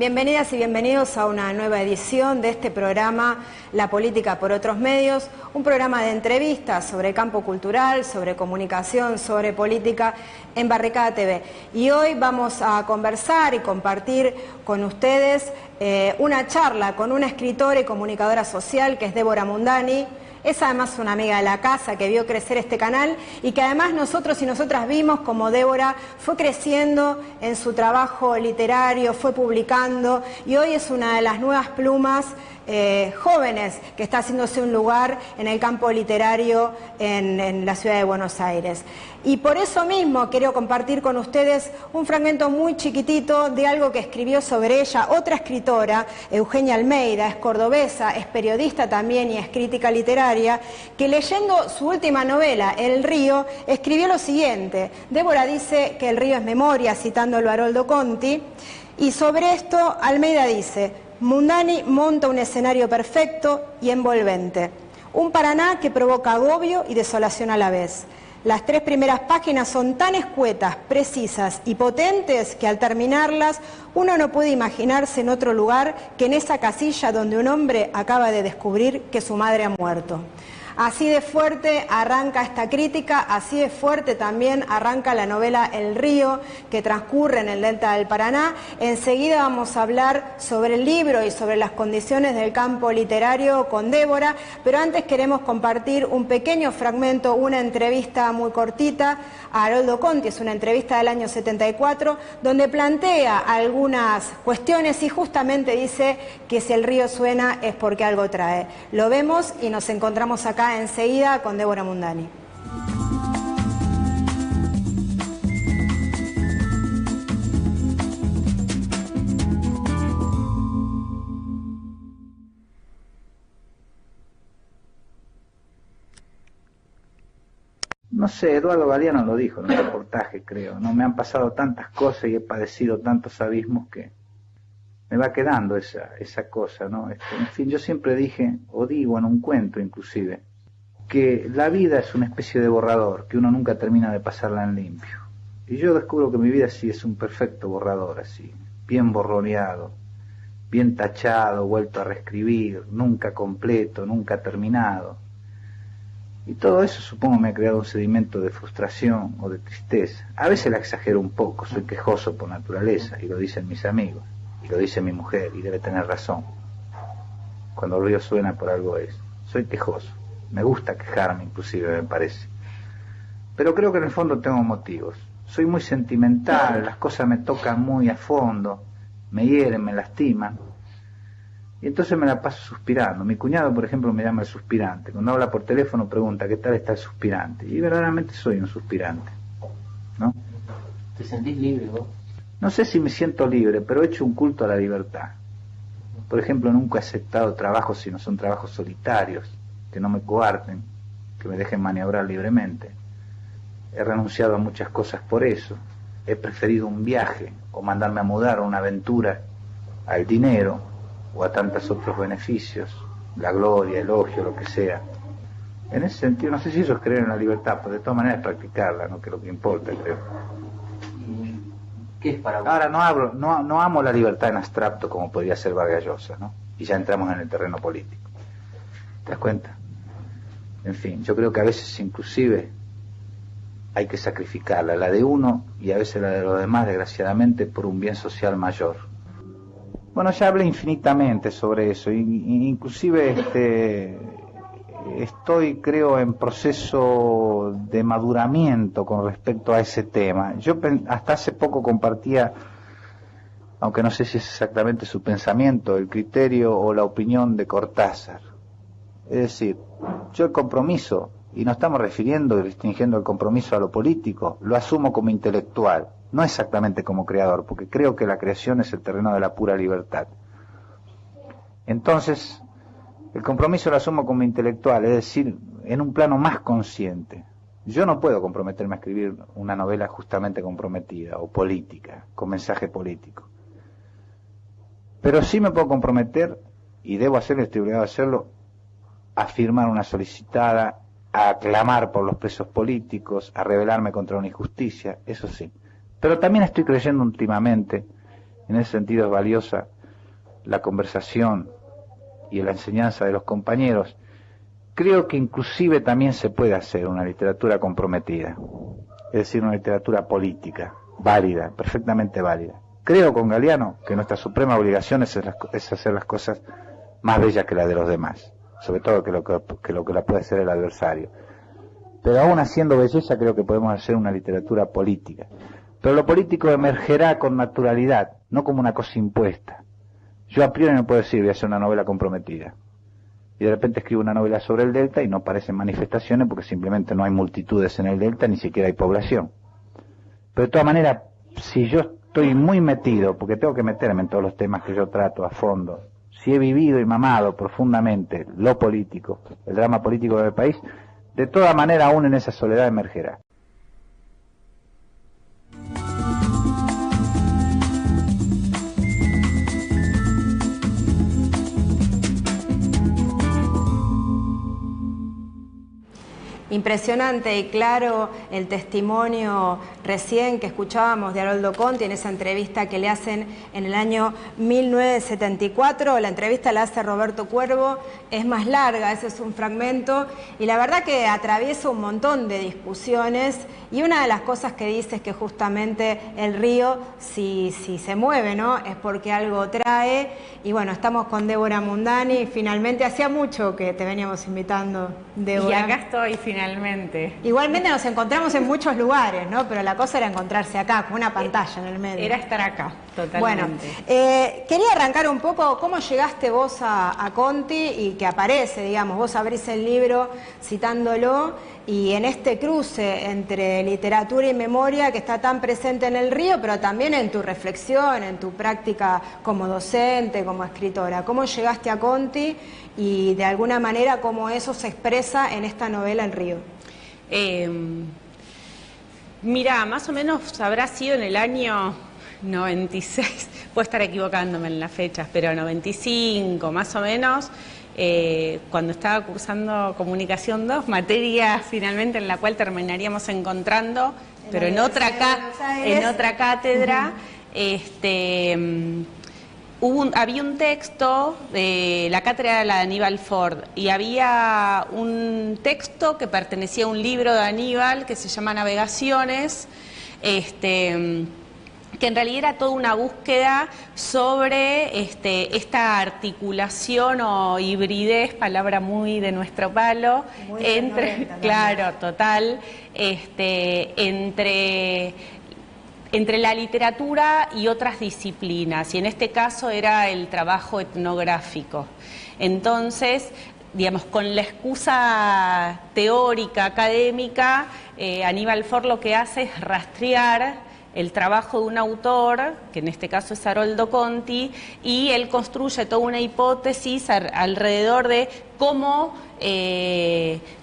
Bienvenidas y bienvenidos a una nueva edición de este programa La Política por Otros Medios, un programa de entrevistas sobre campo cultural, sobre comunicación, sobre política en Barricada TV. Y hoy vamos a conversar y compartir con ustedes una charla con una escritora y comunicadora social que es Débora Mundani. Es además una amiga de la casa que vio crecer este canal y que además nosotros y nosotras vimos como Débora fue creciendo en su trabajo literario, fue publicando y hoy es una de las nuevas plumas jóvenes que está haciéndose un lugar en el campo literario en la ciudad de Buenos Aires. Y por eso mismo quiero compartir con ustedes un fragmento muy chiquitito de algo que escribió sobre ella otra escritora, Eugenia Almeida, es cordobesa, es periodista también y es crítica literaria, que leyendo su última novela, El río, escribió lo siguiente. Débora dice que el río es memoria, citándolo a Haroldo Conti, y sobre esto Almeida dice: Mundani monta un escenario perfecto y envolvente, un Paraná que provoca agobio y desolación a la vez. Las 3 primeras páginas son tan escuetas, precisas y potentes que al terminarlas uno no puede imaginarse en otro lugar que en esa casilla donde un hombre acaba de descubrir que su madre ha muerto. Así de fuerte arranca esta crítica, así de fuerte también arranca la novela El río, que transcurre en el delta del Paraná. Enseguida vamos a hablar sobre el libro y sobre las condiciones del campo literario con Débora, pero antes queremos compartir un pequeño fragmento, una entrevista muy cortita a Haroldo Conti, es una entrevista del año 74, donde plantea algunas cuestiones y justamente dice que si el río suena es porque algo trae. Lo vemos y nos encontramos acá enseguida con Débora Mundani. No sé, Eduardo Galeano lo dijo en un reportaje, creo, ¿no? Me han pasado tantas cosas y he padecido tantos abismos que me va quedando esa cosa, ¿no? En fin, yo siempre dije, o digo en un cuento inclusive, que la vida es una especie de borrador, que uno nunca termina de pasarla en limpio. Y yo descubro que mi vida sí es un perfecto borrador, así, bien borroneado, bien tachado, vuelto a reescribir, nunca completo, nunca terminado. Y todo eso supongo me ha creado un sedimento de frustración o de tristeza. A veces la exagero un poco, soy quejoso por naturaleza, y lo dicen mis amigos, y lo dice mi mujer, y debe tener razón. Cuando el río suena por algo es. Soy quejoso. Me gusta quejarme, inclusive, me parece. Pero creo que en el fondo tengo motivos. Soy muy sentimental, las cosas me tocan muy a fondo, me hieren, me lastiman. Y entonces me la paso suspirando. Mi cuñado, por ejemplo, me llama el suspirante. Cuando habla por teléfono pregunta, ¿qué tal está el suspirante? Y verdaderamente soy un suspirante, ¿no? ¿Te sentís libre vos? No sé si me siento libre, pero he hecho un culto a la libertad. Por ejemplo, nunca he aceptado trabajos si no son trabajos solitarios, que no me coarten, que me dejen maniobrar libremente. He renunciado a muchas cosas por eso. He preferido un viaje o mandarme a mudar o una aventura al dinero o a tantos otros beneficios, la gloria, el elogio, lo que sea. En ese sentido, no sé si eso es creer en la libertad, pero de todas maneras practicarla, ¿no? Que es lo que importa, creo. ¿Qué es para vos? Ahora no amo la libertad en abstracto como podría ser Vargas Llosa, ¿no? Y ya entramos en el terreno político. ¿Te das cuenta? En fin, yo creo que a veces inclusive hay que sacrificarla, la de uno y a veces la de los demás, desgraciadamente, por un bien social mayor. Bueno, ya hablé infinitamente sobre eso, inclusive estoy, creo, en proceso de maduramiento con respecto a ese tema. Yo hasta hace poco compartía, aunque no sé si es exactamente su pensamiento, el criterio o la opinión de Cortázar. Es decir, yo el compromiso, y no estamos refiriendo y restringiendo el compromiso a lo político, lo asumo como intelectual, no exactamente como creador, porque creo que la creación es el terreno de la pura libertad. Entonces, el compromiso lo asumo como intelectual, es decir, en un plano más consciente. Yo no puedo comprometerme a escribir una novela justamente comprometida o política, con mensaje político. Pero sí me puedo comprometer, y debo hacerlo, estoy obligado a hacerlo, a firmar una solicitada, a clamar por los presos políticos, a rebelarme contra una injusticia, eso sí. Pero también estoy creyendo últimamente, en ese sentido es valiosa, la conversación y la enseñanza de los compañeros, creo que inclusive también se puede hacer una literatura comprometida, es decir, una literatura política, válida, perfectamente válida. Creo con Galeano que nuestra suprema obligación es hacer las cosas más bellas que las de los demás, sobre todo que lo que la puede hacer el adversario. Pero aún haciendo belleza creo que podemos hacer una literatura política. Pero lo político emergerá con naturalidad, no como una cosa impuesta. Yo a priori no puedo decir voy a hacer una novela comprometida. Y de repente escribo una novela sobre el Delta y no parecen manifestaciones porque simplemente no hay multitudes en el Delta, ni siquiera hay población. Pero de todas maneras, si yo estoy muy metido, porque tengo que meterme en todos los temas que yo trato a fondo, si he vivido y mamado profundamente lo político, el drama político del país, de toda manera aún en esa soledad emergerá. Impresionante y claro el testimonio recién que escuchábamos de Haroldo Conti en esa entrevista que le hacen en el año 1974. La entrevista la hace Roberto Cuervo, es más larga, ese es un fragmento, y la verdad que atraviesa un montón de discusiones, y una de las cosas que dice es que justamente el río, si se mueve, ¿no?, es porque algo trae. Y bueno, estamos con Débora Mundani, finalmente, hacía mucho que te veníamos invitando, Débora. Y acá estoy finalmente. Igualmente nos encontramos en muchos lugares, ¿no? Pero la cosa era encontrarse acá, con una pantalla en el medio. Era estar acá, totalmente. Bueno, quería arrancar un poco cómo llegaste vos a Conti y que aparece, digamos, vos abrís el libro citándolo, y en este cruce entre literatura y memoria que está tan presente en el río, pero también en tu reflexión, en tu práctica como docente, como escritora. ¿Cómo llegaste a Conti y de alguna manera cómo eso se expresa en esta novela El río? Mira, más o menos habrá sido en el año 96, puedo estar equivocándome en las fechas, pero 95 más o menos, cuando estaba cursando Comunicación 2, materia finalmente en la cual terminaríamos encontrando, pero en otra cátedra, había un texto de la cátedra de la de Aníbal Ford, y había un texto que pertenecía a un libro de Aníbal que se llama Navegaciones, que en realidad era toda una búsqueda sobre esta articulación o hibridez, palabra muy de nuestro palo, muy entre, claro, total, entre la literatura y otras disciplinas, y en este caso era el trabajo etnográfico. Entonces, digamos, con la excusa teórica, académica, Aníbal Ford lo que hace es rastrear el trabajo de un autor, que en este caso es Haroldo Conti, y él construye toda una hipótesis alrededor de cómo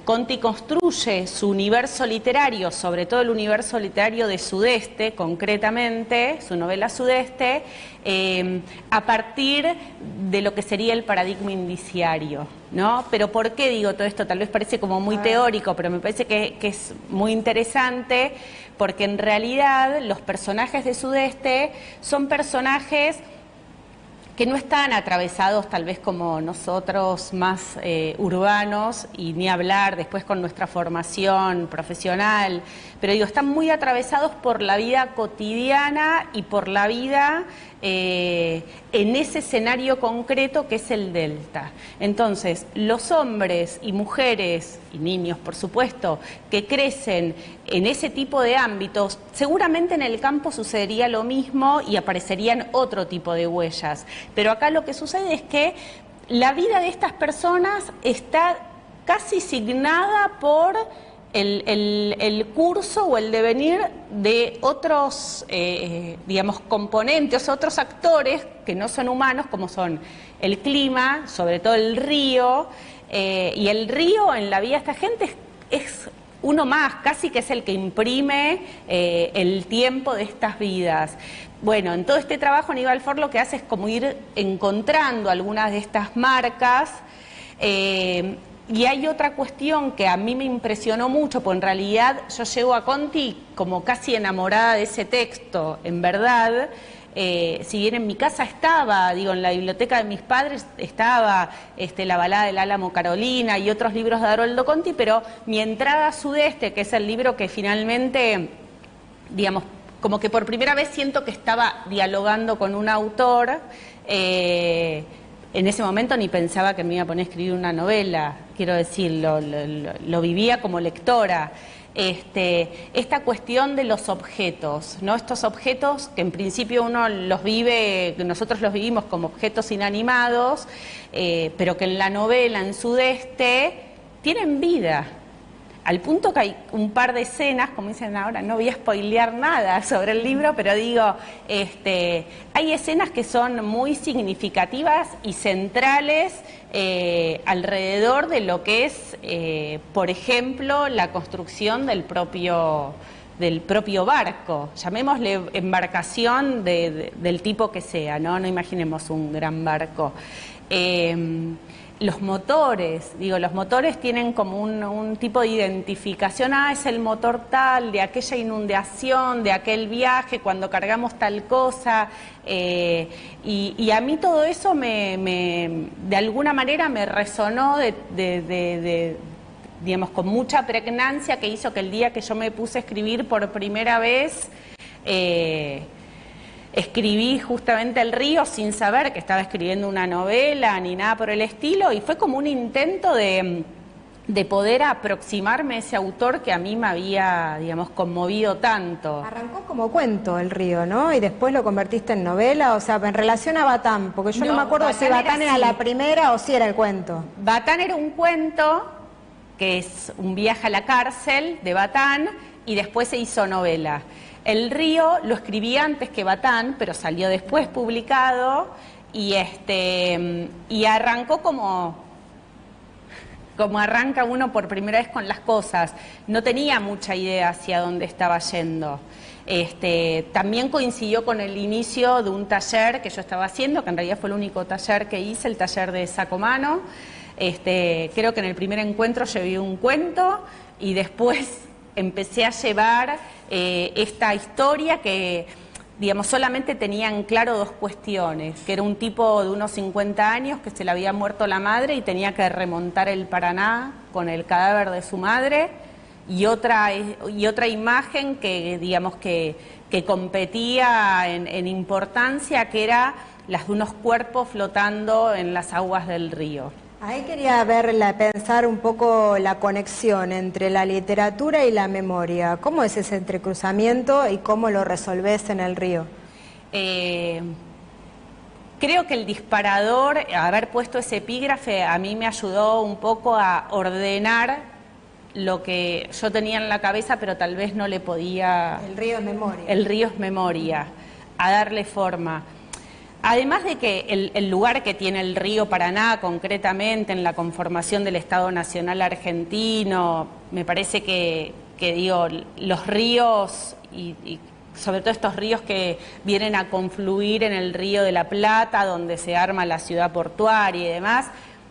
Conti construye su universo literario, sobre todo el universo literario de Sudeste, concretamente, su novela Sudeste, a partir de lo que sería el paradigma indiciario, ¿no? Pero ¿por qué digo todo esto? Tal vez parece como muy teórico, pero me parece que es muy interesante, porque en realidad los personajes de Sudeste son personajes que no están atravesados tal vez como nosotros más urbanos, y ni hablar después con nuestra formación profesional, pero digo, están muy atravesados por la vida cotidiana y por la vida en ese escenario concreto que es el Delta. Entonces, los hombres y mujeres, y niños por supuesto, que crecen en ese tipo de ámbitos, seguramente en el campo sucedería lo mismo y aparecerían otro tipo de huellas. Pero acá lo que sucede es que la vida de estas personas está casi signada por el curso o el devenir de otros, digamos, componentes, otros actores que no son humanos, como son el clima, sobre todo el río, y el río en la vida de esta gente es uno más, casi que es el que imprime el tiempo de estas vidas. Bueno, en todo este trabajo Aníbal Ford lo que hace es como ir encontrando algunas de estas marcas. Y hay otra cuestión que a mí me impresionó mucho, porque en realidad yo llego a Conti como casi enamorada de ese texto, en verdad, si bien en mi casa estaba, digo, en la biblioteca de mis padres estaba La balada del Álamo Carolina y otros libros de Haroldo Conti, pero mi entrada a Sudeste, que es el libro que finalmente, digamos, como que por primera vez siento que estaba dialogando con un autor, en ese momento ni pensaba que me iba a poner a escribir una novela, quiero decir, lo vivía como lectora. Esta cuestión de los objetos, ¿no? Estos objetos que en principio uno los vive, nosotros los vivimos como objetos inanimados, pero que en la novela, en Sudeste, tienen vida. Al punto que hay un par de escenas, como dicen ahora, no voy a spoilear nada sobre el libro, pero digo, hay escenas que son muy significativas y centrales alrededor de lo que es, por ejemplo, la construcción del propio barco, llamémosle embarcación del tipo que sea, ¿no? No imaginemos un gran barco. Los motores, los motores tienen como un tipo de identificación, es el motor tal, de aquella inundación, de aquel viaje, cuando cargamos tal cosa, y a mí todo eso de alguna manera me resonó digamos, con mucha pregnancia, que hizo que el día que yo me puse a escribir por primera vez, escribí justamente El río sin saber que estaba escribiendo una novela ni nada por el estilo, y fue como un intento de poder aproximarme a ese autor que a mí me había, digamos, conmovido tanto. Arrancó como cuento El río, ¿no? Y después lo convertiste en novela, o sea, en relación a Batán, porque yo no me acuerdo si Batán era la primera o si era el cuento. Batán era un cuento, que es un viaje a la cárcel de Batán, y después se hizo novela. El río lo escribí antes que Batán, pero salió después publicado, y arrancó como arranca uno por primera vez con las cosas. No tenía mucha idea hacia dónde estaba yendo. También coincidió con el inicio de un taller que yo estaba haciendo, que en realidad fue el único taller que hice, el taller de Sacomano. Creo que en el primer encuentro llevé un cuento y después empecé a llevar esta historia que, digamos, solamente tenían claro dos cuestiones, que era un tipo de unos 50 años que se le había muerto la madre y tenía que remontar el Paraná con el cadáver de su madre, y otra imagen que, digamos, que competía en importancia, que era las de unos cuerpos flotando en las aguas del río. Ahí quería pensar un poco la conexión entre la literatura y la memoria. ¿Cómo es ese entrecruzamiento y cómo lo resolvés en El río? Creo que el disparador, haber puesto ese epígrafe, a mí me ayudó un poco a ordenar lo que yo tenía en la cabeza, pero tal vez no le podía... El río es memoria. El río es memoria, a darle forma. Además de que el lugar que tiene el río Paraná, concretamente en la conformación del Estado Nacional Argentino, me parece que digo, los ríos y sobre todo estos ríos que vienen a confluir en el Río de la Plata, donde se arma la ciudad portuaria y demás,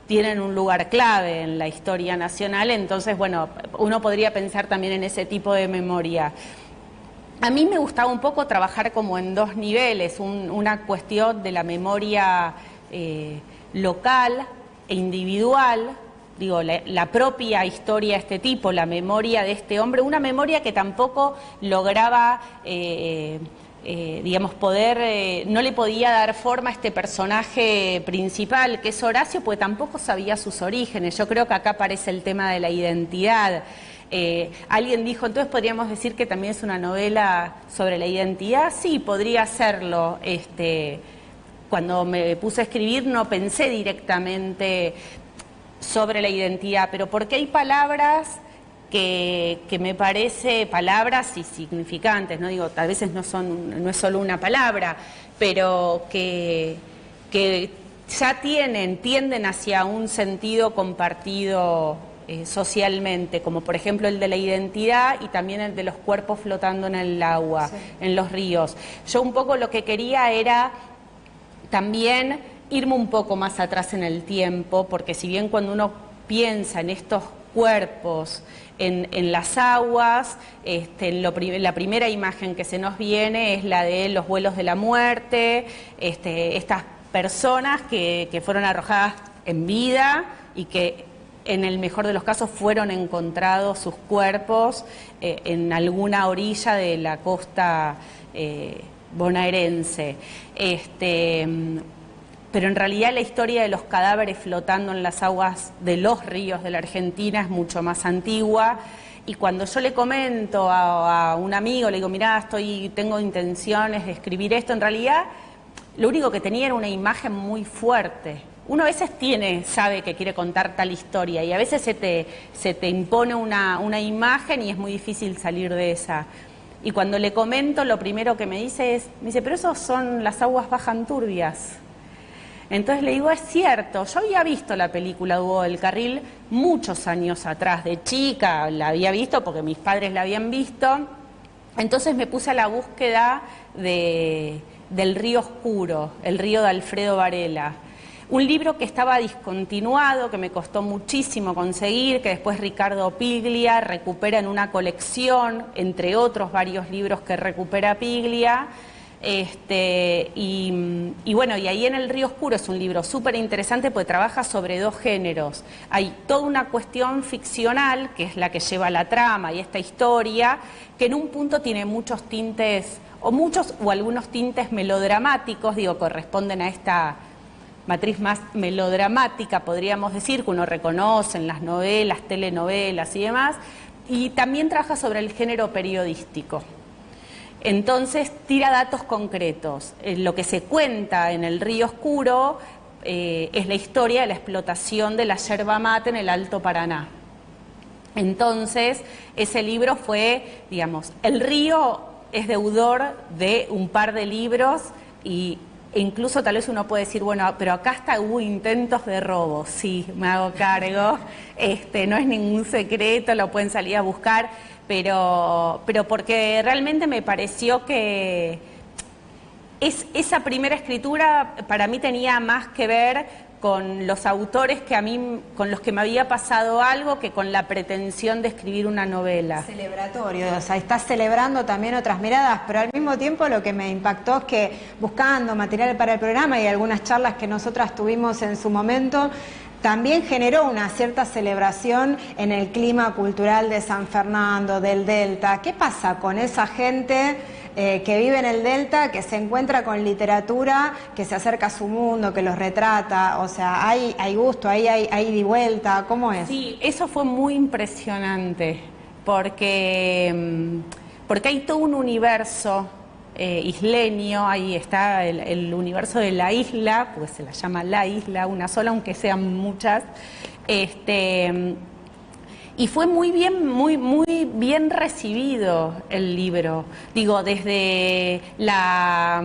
tienen un lugar clave en la historia nacional. Entonces, bueno, uno podría pensar también en ese tipo de memoria. A mí me gustaba un poco trabajar como en dos niveles, una cuestión de la memoria local e individual, digo, la propia historia de este tipo, la memoria de este hombre, una memoria que tampoco lograba, digamos, no le podía dar forma a este personaje principal, que es Horacio, pues tampoco sabía sus orígenes. Yo creo que acá aparece el tema de la identidad. Alguien dijo, entonces podríamos decir que también es una novela sobre la identidad. Sí, podría serlo. Cuando me puse a escribir no pensé directamente sobre la identidad, pero porque hay palabras que me parece palabras y significantes, no digo, a veces no es solo una palabra, pero que ya tienden hacia un sentido compartido socialmente, como por ejemplo el de la identidad y también el de los cuerpos flotando en el agua, sí, en los ríos. Yo un poco lo que quería era también irme un poco más atrás en el tiempo, porque si bien cuando uno piensa en estos cuerpos en las aguas. La primera imagen que se nos viene es la de los vuelos de la muerte, estas personas que fueron arrojadas en vida y que en el mejor de los casos fueron encontrados sus cuerpos en alguna orilla de la costa bonaerense. Pero en realidad la historia de los cadáveres flotando en las aguas de los ríos de la Argentina es mucho más antigua. Y cuando yo le comento a un amigo, le digo, mirá, tengo intenciones de escribir esto, en realidad lo único que tenía era una imagen muy fuerte. Uno a veces sabe que quiere contar tal historia y a veces se te impone una imagen y es muy difícil salir de esa. Y cuando le comento, lo primero que me dice, pero esos son las aguas bajan turbias. Entonces le digo, es cierto, yo había visto la película Hugo del Carril muchos años atrás, de chica la había visto porque mis padres la habían visto, entonces me puse a la búsqueda del Río Oscuro, el río de Alfredo Varela. Un libro que estaba discontinuado, que me costó muchísimo conseguir, que después Ricardo Piglia recupera en una colección, entre otros varios libros que recupera Piglia. Y bueno, y ahí en El Río Oscuro es un libro súper interesante porque trabaja sobre dos géneros. Hay toda una cuestión ficcional, que es la que lleva la trama y esta historia, que en un punto tiene muchos tintes, o algunos tintes melodramáticos, corresponden a esta matriz más melodramática, podríamos decir, que uno reconoce en las novelas, telenovelas y demás, y también trabaja sobre el género periodístico. Entonces tira datos concretos. Lo que se cuenta en El Río Oscuro es la historia de la explotación de la yerba mate en el Alto Paraná. Entonces ese libro fue, El Río es deudor de un par de libros e incluso tal vez uno puede decir, bueno, pero acá hubo intentos de robo. Sí, me hago cargo, no es ningún secreto, lo pueden salir a buscar, pero porque realmente me pareció que esa primera escritura para mí tenía más que ver con los autores con los que me había pasado algo que con la pretensión de escribir una novela. Celebratorio, o sea, estás celebrando también otras miradas, pero al mismo tiempo lo que me impactó es que buscando material para el programa y algunas charlas que nosotras tuvimos en su momento, también generó una cierta celebración en el clima cultural de San Fernando, del Delta. ¿Qué pasa con esa gente que vive en el Delta, que se encuentra con literatura, que se acerca a su mundo, que los retrata? O sea, hay gusto, hay ida y vuelta, ¿cómo es? Sí, eso fue muy impresionante, porque hay todo un universo isleño, ahí está el universo de la isla, pues se la llama la isla, una sola, aunque sean muchas, y fue muy bien recibido el libro. Desde la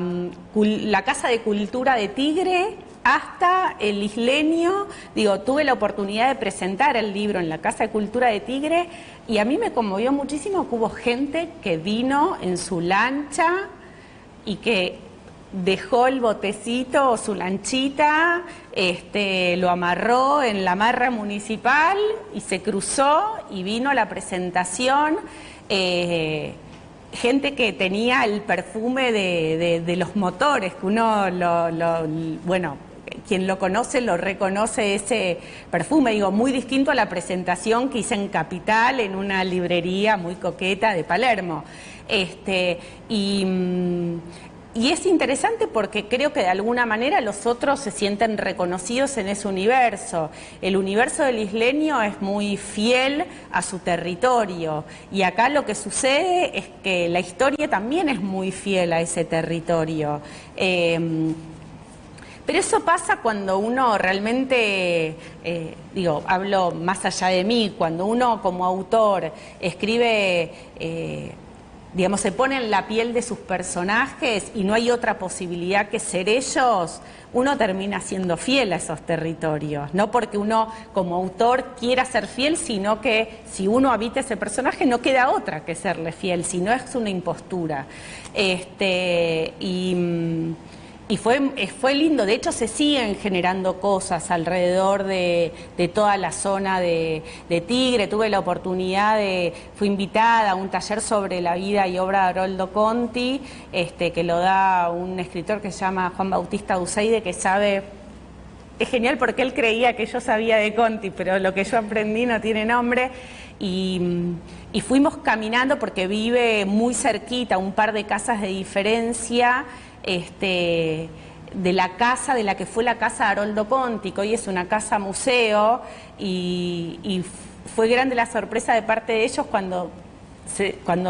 Casa de Cultura de Tigre hasta el isleño, tuve la oportunidad de presentar el libro en la Casa de Cultura de Tigre y a mí me conmovió muchísimo que hubo gente que vino en su lancha y que dejó el botecito o su lanchita, lo amarró en la amarra municipal y se cruzó y vino a la presentación. Gente que tenía el perfume de los motores, que uno bueno, quien lo conoce lo reconoce ese perfume, muy distinto a la presentación que hice en Capital, en una librería muy coqueta de Palermo. Y es interesante porque creo que de alguna manera los otros se sienten reconocidos en ese universo. El universo del isleño es muy fiel a su territorio y acá lo que sucede es que la historia también es muy fiel a ese territorio. Pero eso pasa cuando uno realmente, hablo más allá de mí, cuando uno como autor escribe, se pone en la piel de sus personajes y no hay otra posibilidad que ser ellos, uno termina siendo fiel a esos territorios. No porque uno como autor quiera ser fiel, sino que si uno habita ese personaje no queda otra que serle fiel, si no es una impostura. Y fue lindo, de hecho se siguen generando cosas alrededor de toda la zona de Tigre. Tuve la oportunidad fui invitada a un taller sobre la vida y obra de Haroldo Conti, que lo da un escritor que se llama Juan Bautista Uceide, que sabe, es genial porque él creía que yo sabía de Conti, pero lo que yo aprendí no tiene nombre. Y fuimos caminando porque vive muy cerquita, un par de casas de diferencia, de la casa de la que fue la casa de Haroldo Conti, que hoy es una casa museo, y fue grande la sorpresa de parte de ellos cuando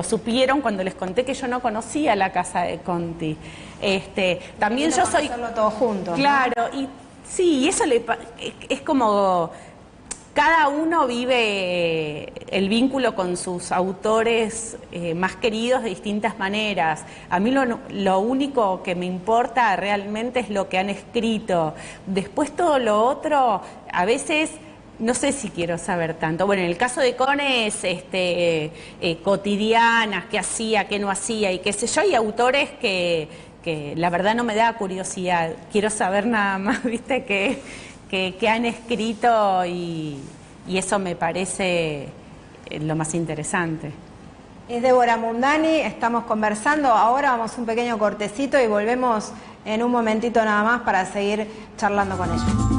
supieron, cuando les conté que yo no conocía la casa de Conti. También yo soy... Hacerlo todos juntos. Claro, ¿no? Y sí, eso es como... Cada uno vive el vínculo con sus autores más queridos de distintas maneras. A mí lo único que me importa realmente es lo que han escrito. Después todo lo otro, a veces no sé si quiero saber tanto. Bueno, en el caso de Cone es cotidianas, qué hacía, qué no hacía y qué sé yo. Hay autores que la verdad no me da curiosidad. Quiero saber nada más, viste, que han escrito y eso me parece lo más interesante. Es Débora Mundani, estamos conversando, ahora vamos a un pequeño cortecito y volvemos en un momentito nada más para seguir charlando con ella.